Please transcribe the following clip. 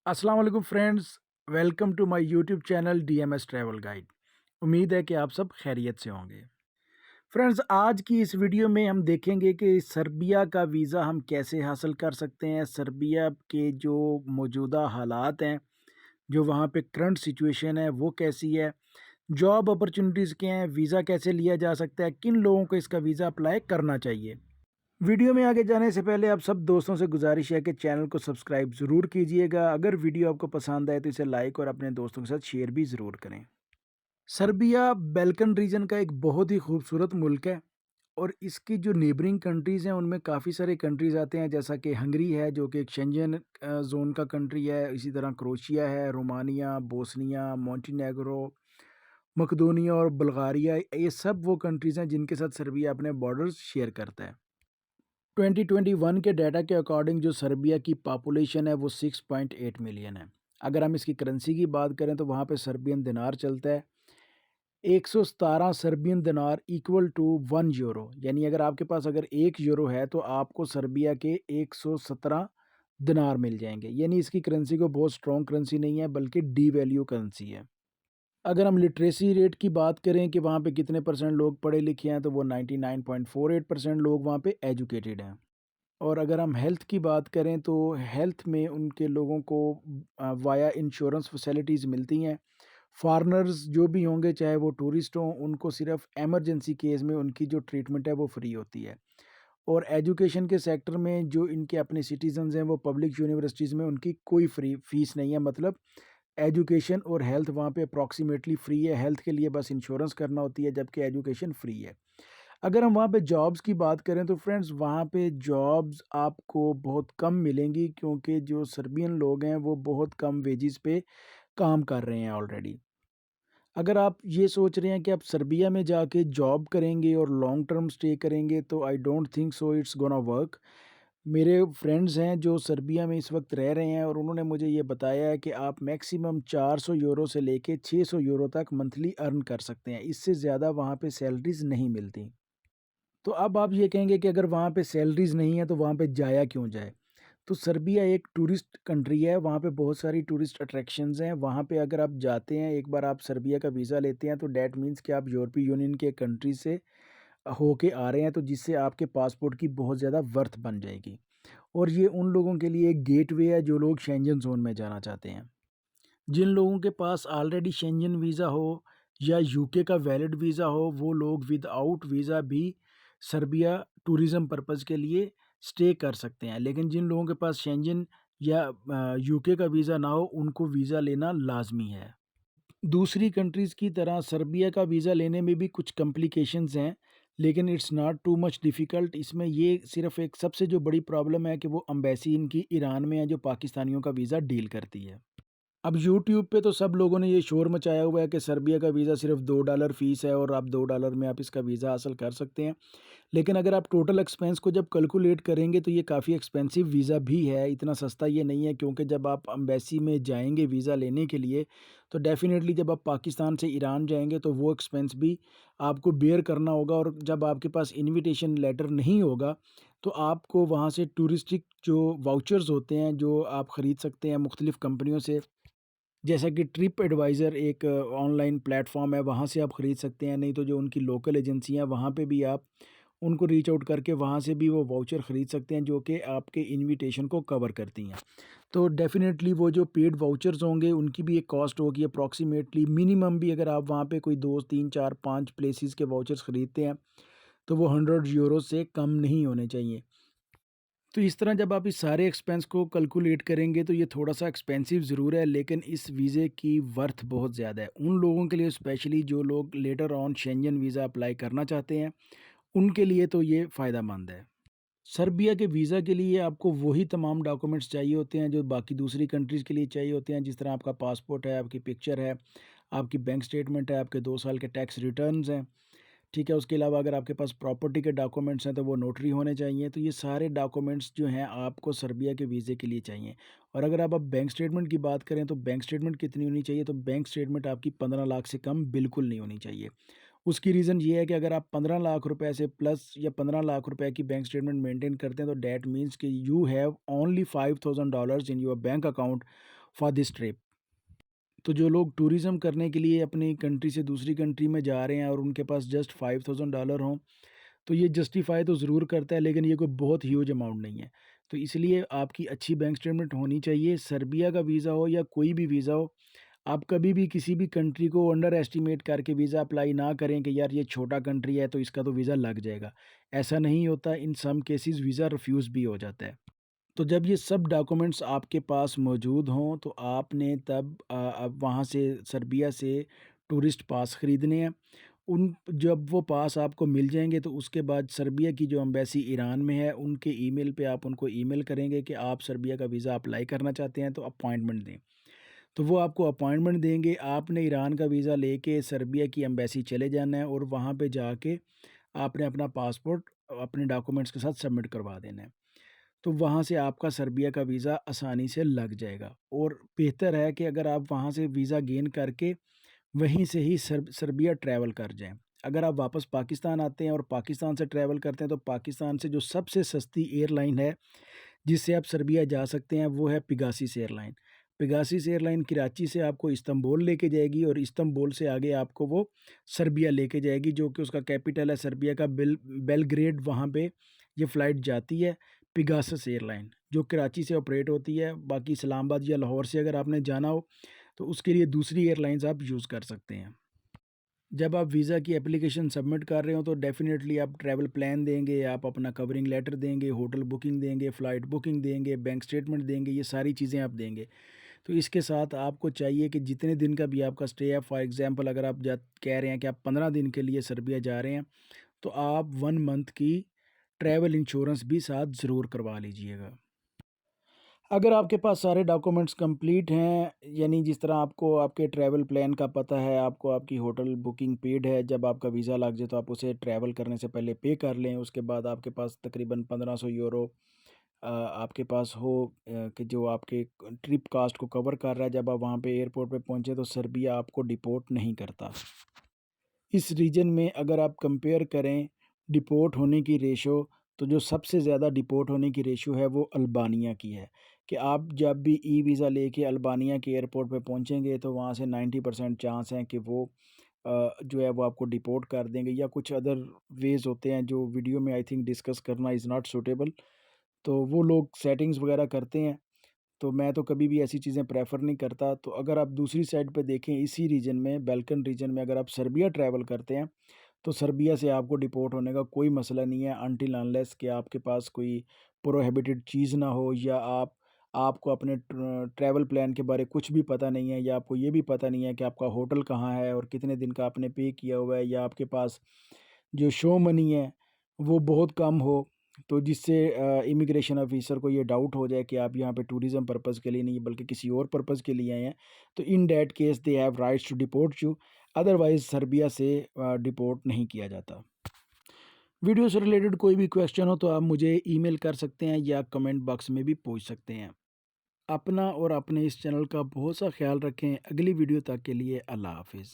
अस्सलाम वालेकुम friends. Welcome to my YouTube channel DMS travel guide. उम्मीद है कि आप सब खैरियत से होंगे। फ्रेंड्स, आज की इस वीडियो में हम देखेंगे कि सर्बिया का वीज़ा हम कैसे हासिल कर सकते हैं। सर्बिया के जो मौजूदा हालात हैं, जो वहाँ पे करंट सिचुएशन है वो कैसी है, जॉब अपॉर्चुनिटीज़ क्या हैं, वीज़ा कैसे लिया जा सकता है, किन लोगों को इसका वीज़ा अप्लाई करना चाहिए। वीडियो में आगे जाने से पहले आप सब दोस्तों से गुजारिश है कि चैनल को सब्सक्राइब ज़रूर कीजिएगा। अगर वीडियो आपको पसंद आए तो इसे लाइक और अपने दोस्तों के साथ शेयर भी ज़रूर करें। सर्बिया बैल्कन रीजन का एक बहुत ही खूबसूरत मुल्क है और इसकी जो नेबरिंग कंट्रीज़ हैं उनमें काफ़ी सारे कंट्रीज़ आते हैं, जैसा कि हंगरी है जो कि एक शेंजन जोन का कंट्री है। इसी तरह क्रोशिया है, रोमानिया, बोस्निया, मोंटेनेग्रो, मकदोनिया और बुल्गारिया, ये सब वो कंट्रीज़ हैं जिनके साथ सर्बिया अपने बॉर्डर्स शेयर करता है। 2021 के डाटा के अकॉर्डिंग जो सर्बिया की पॉपुलेशन है वो 6.8 मिलियन है। अगर हम इसकी करेंसी की बात करें तो वहाँ पे सर्बियन दिनार चलता है। 117 सर्बियन दिनार इक्वल टू 1 यूरो, यानी अगर आपके पास अगर 1 यूरो है तो आपको सर्बिया के 117 दिनार मिल जाएंगे। यानी इसकी करेंसी को बहुत स्ट्रॉन्ग करेंसी नहीं है बल्कि डी वैल्यू करेंसी है। अगर हम लिटरेसी रेट की बात करें कि वहाँ पे कितने परसेंट लोग पढ़े लिखे हैं, तो वो 99.48% लोग वहाँ पे एजुकेटेड हैं। और अगर हम हेल्थ की बात करें तो हेल्थ में उनके लोगों को वाया इंश्योरेंस फैसिलिटीज़ मिलती हैं। फॉरेनर्स जो भी होंगे, चाहे वो टूरिस्ट हों, उनको सिर्फ इमरजेंसी केस में उनकी जो ट्रीटमेंट है वो फ्री होती है। और एजुकेशन के सेक्टर में जो इनके अपने सिटीजन्स हैं वो पब्लिक यूनिवर्सिटीज़ में उनकी कोई फ्री फीस नहीं है। मतलब एजुकेशन और हेल्थ वहाँ पे अप्रॉक्सीमेटली फ्री है। हेल्थ के लिए बस इंश्योरेंस करना होती है, जबकि एजुकेशन फ्री है। अगर हम वहाँ पे जॉब्स की बात करें तो फ्रेंड्स वहाँ पे जॉब्स आपको बहुत कम मिलेंगी, क्योंकि जो सर्बियन लोग हैं वो बहुत कम वेजेस पे काम कर रहे हैं ऑलरेडी। अगर आप ये सोच रहे हैं कि आप सर्बिया में जाके जॉब करेंगे और लॉन्ग टर्म स्टे करेंगे तो I don't think so it's gonna work. मेरे फ्रेंड्स हैं जो सर्बिया में इस वक्त रह रहे हैं और उन्होंने मुझे ये बताया है कि आप मैक्सिमम 400 यूरो से लेके 600 यूरो तक मंथली अर्न कर सकते हैं। इससे ज़्यादा वहाँ पे सैलरीज़ नहीं मिलती। तो अब आप ये कहेंगे कि अगर वहाँ पे सैलरीज़ नहीं है तो वहाँ पे जाया क्यों जाए? तो सर्बिया एक टूरिस्ट कंट्री है, वहाँ पे बहुत सारी टूरिस्ट अट्रैक्शंस हैं। वहाँ पे अगर आप जाते हैं, एक बार आप सर्बिया का वीज़ा लेते हैं तो दैट मीन्स कि आप यूरोपीय यूनियन के कंट्री से होके आ रहे हैं, तो जिससे आपके पासपोर्ट की बहुत ज़्यादा वर्थ बन जाएगी। और ये उन लोगों के लिए एक गेटवे है जो लोग शेंजन ज़ोन में जाना चाहते हैं। जिन लोगों के पास ऑलरेडी शेंजन वीज़ा हो या यूके का वैलिड वीज़ा हो, वो लोग विदाउट वीज़ा भी सर्बिया टूरिज़्म पर्पज़ के लिए स्टे कर सकते हैं। लेकिन जिन लोगों के पास शेंजन या यूके का वीज़ा ना हो, उनको वीज़ा लेना लाज़मी है। दूसरी कंट्रीज़ की तरह सर्बिया का वीज़ा लेने में भी कुछ कॉम्प्लिकेशंस हैं, लेकिन it's not too much difficult. इसमें ये सिर्फ़ एक सबसे जो बड़ी प्रॉब्लम है कि वो एम्बेसी इनकी ईरान में है, जो पाकिस्तानियों का वीज़ा डील करती है। अब यूट्यूब पे तो सब लोगों ने ये शोर मचाया हुआ है कि सर्बिया का वीज़ा सिर्फ $2 फ़ीस है और आप $2 में आप इसका वीज़ा हासिल कर सकते हैं। लेकिन अगर आप टोटल एक्सपेंस को जब कैलकुलेट करेंगे तो ये काफ़ी एक्सपेंसिव वीज़ा भी है, इतना सस्ता ये नहीं है। क्योंकि जब आप एम्बेसी में जाएँगे वीज़ा लेने के लिए, तो डेफ़िनेटली जब आप पाकिस्तान से ईरान जाएँगे तो वो एक्सपेंस भी आपको बेयर करना होगा। और जब आपके पास इन्विटेशन लेटर नहीं होगा, तो आपको वहाँ से टूरिस्टिक जो वाउचर्स होते हैं, जो आप खरीद सकते हैं मुख्तलिफ़ कंपनियों से, जैसा कि ट्रिप एडवाइज़र एक ऑनलाइन प्लेटफ़ॉर्म है, वहाँ से आप ख़रीद सकते हैं। नहीं तो जो उनकी लोकल एजेंसियाँ हैं, वहाँ पे भी आप उनको रीच आउट करके वहाँ से भी वो वाउचर ख़रीद सकते हैं, जो कि आपके इन्विटेशन को कवर करती हैं। तो डेफ़िनेटली वो जो पेड वाउचर्स होंगे, उनकी भी एक कॉस्ट होगी अप्रॉक्सिमेटली। मिनिमम भी अगर आप वहाँ पे कोई 2, 3, 4, 5 प्लेसेस के वाउचर्स ख़रीदते हैं, तो वो 100 यूरो से कम नहीं होने चाहिए। तो इस तरह जब आप इस सारे एक्सपेंस को कैलकुलेट करेंगे तो ये थोड़ा-सा एक्सपेंसिव ज़रूर है, लेकिन इस वीज़े की वर्थ बहुत ज़्यादा है। उन लोगों के लिए स्पेशली जो लोग later on Shenzhen visa apply करना चाहते हैं, उनके लिए तो ये फ़ायदेमंद है। सर्बिया के वीज़ा के लिए आपको वही तमाम डॉक्यूमेंट्स चाहिए होते हैं जो बाकी दूसरी कंट्रीज़ के लिए चाहिए होते हैं, जिस तरह आपका पासपोर्ट है, आपकी पिक्चर है, आपकी बैंक स्टेटमेंट है, आपके 2 साल के टैक्स रिटर्न्स हैं। ठीक है, उसके अलावा अगर आपके पास प्रॉपर्टी के डॉक्यूमेंट्स हैं तो वो नोटरी होने चाहिए। तो ये सारे डॉक्यूमेंट्स जो हैं आपको सर्बिया के वीज़े के लिए चाहिए। और अगर आप अब बैंक स्टेटमेंट की बात करें तो बैंक स्टेटमेंट कितनी होनी चाहिए, तो बैंक स्टेटमेंट आपकी 15 लाख से कम बिल्कुल नहीं होनी चाहिए। उसकी रीज़न ये है कि अगर आप 15 लाख रुपए से प्लस या 15 लाख रुपए की बैंक स्टेटमेंट मेंटेन करते हैं तो दैट मीन्स कि you have only $5000 in your bank account for this trip. तो जो लोग टूरिज़्म करने के लिए अपनी कंट्री से दूसरी कंट्री में जा रहे हैं और उनके पास जस्ट $5000 हों, तो ये जस्टिफ़ाई तो ज़रूर करता है, लेकिन ये कोई बहुत ह्यूज अमाउंट नहीं है। तो इसलिए आपकी अच्छी बैंक स्टेटमेंट होनी चाहिए। सर्बिया का वीज़ा हो या कोई भी वीज़ा हो, आप कभी भी किसी भी कंट्री को अंडर एस्टिमेट करके वीज़ा अप्लाई ना करें कि यार ये छोटा कंट्री है तो इसका तो वीज़ा लग जाएगा। ऐसा नहीं होता, इन सम केसेस वीज़ा रिफ्यूज़ भी हो जाता है। तो जब ये सब डॉक्यूमेंट्स आपके पास मौजूद हों, तो आपने तब अब वहाँ से सर्बिया से टूरिस्ट पास ख़रीदने हैं। उन जब वो पास आपको मिल जाएँगे, तो उसके बाद सर्बिया की जो एम्बेसी ईरान में है, उनके ईमेल पे आप उनको ईमेल करेंगे कि आप सर्बिया का वीज़ा अप्लाई करना चाहते हैं, तो अपॉइंटमेंट दें। तो वो आपको अपॉइंटमेंट देंगे, आपने ईरान का वीज़ा लेके सर्बिया की एम्बेसी चले जाना है और वहाँ पे जाके आपने अपना पासपोर्ट अपने डॉक्यूमेंट्स के साथ सबमिट करवा देना है। तो वहाँ से आपका सर्बिया का वीज़ा आसानी से लग जाएगा, और बेहतर है कि अगर आप वहाँ से वीज़ा गेन करके वहीं से ही सर्बिया ट्रैवल कर जाएँ। अगर आप वापस पाकिस्तान आते हैं और पाकिस्तान से ट्रैवल करते हैं, तो पाकिस्तान से जो सबसे सस्ती एयरलाइन है जिससे आप सर्बिया जा सकते हैं, वो है पिगासिस एयरलाइन। पिगासिस एयरलाइन कराची से आपको इस्तांबुल लेके जाएगी और इस्तांबुल से आगे आपको वो सर्बिया लेके जाएगी, जो कि उसका कैपिटल है सर्बिया का बेलग्रेड। वहाँ पे ये फ़्लाइट जाती है पिगासस एयरलाइन, जो कराची से ऑपरेट होती है। बाकी इस्लामाबाद या लाहौर से अगर आपने जाना हो, तो उसके लिए दूसरी एयरलाइंस आप यूज़ कर सकते हैं। जब आप वीज़ा की एप्लीकेशन सबमिट कर रहे हो, तो डेफ़िनेटली आप ट्रैवल प्लान देंगे, आप अपना कवरिंग लेटर देंगे, होटल बुकिंग देंगे, फ़्लाइट बुकिंग देंगे, बैंक स्टेटमेंट देंगे, ये सारी चीज़ें आप देंगे। तो इसके साथ आपको चाहिए कि जितने दिन का भी आपका स्टे है, फॉर एग्ज़ाम्पल अगर आप जा कह रहे हैं कि आप 15 दिन के लिए सर्बिया जा रहे हैं, तो आप 1 मंथ की ट्रैवल इंश्योरेंस भी साथ ज़रूर करवा लीजिएगा। अगर आपके पास सारे डॉक्यूमेंट्स कंप्लीट हैं, यानी जिस तरह आपको आपके ट्रैवल प्लान का पता है, आपको आपकी होटल बुकिंग पेड है, जब आपका वीज़ा लग जाए तो आप उसे ट्रैवल करने से पहले पे कर लें। उसके बाद आपके पास तकरीबन 1500 यूरो आपके पास हो, कि जो आपके ट्रिप कास्ट को कवर कर रहा है। जब आप वहाँ पे एयरपोर्ट पे पहुँचे, तो सर्बिया आपको डिपोर्ट नहीं करता। इस रीजन में अगर आप कंपेयर करें डिपोर्ट होने की रेशो, तो जो सबसे ज़्यादा डिपोर्ट होने की रेशो है वो अल्बानिया की है। कि आप जब भी ई वीज़ा लेके अल्बानिया के एयरपोर्ट पे पहुंचेंगे, तो वहाँ से 90% चांस हैं कि वो जो है वो आपको डिपोर्ट कर देंगे, या कुछ अदर वेज़ होते हैं जो वीडियो में आई थिंक डिस्कस करना इज़ नॉट सूटेबल। तो वो लोग सेटिंग्स वगैरह करते हैं। तो मैं तो कभी भी ऐसी चीज़ें प्रेफ़र नहीं करता। तो अगर आप दूसरी साइड पे देखें, इसी रीजन में, बाल्कन रीजन में, अगर आप सर्बिया ट्रैवल करते हैं, तो सर्बिया से आपको डिपोर्ट होने का कोई मसला नहीं है, अनटिल अनलेस कि आपके पास कोई प्रोहिबिटेड चीज़ ना हो, या आपको अपने ट्रैवल प्लान के बारे कुछ भी पता नहीं है, या आपको ये भी पता नहीं है कि आपका होटल कहाँ है और कितने दिन का आपने पे किया हुआ है, या आपके पास जो शो मनी है वो बहुत कम हो, तो जिससे इमिग्रेशन ऑफिसर को ये डाउट हो जाए कि आप यहाँ पे टूरिज़्म पर्पज़ के लिए नहीं बल्कि किसी और पर्पज़ के लिए आए हैं, तो in that case they have rights to deport you. Otherwise Serbia से डिपोर्ट नहीं किया जाता। वीडियो से रिलेटेड कोई भी क्वेश्चन हो, तो आप मुझे ईमेल कर सकते हैं या कमेंट बॉक्स में भी पूछ सकते हैं। अपना और अपने इस चैनल का बहुत सा ख्याल रखें। अगली वीडियो तक के लिए अल्लाह हाफ़िज़।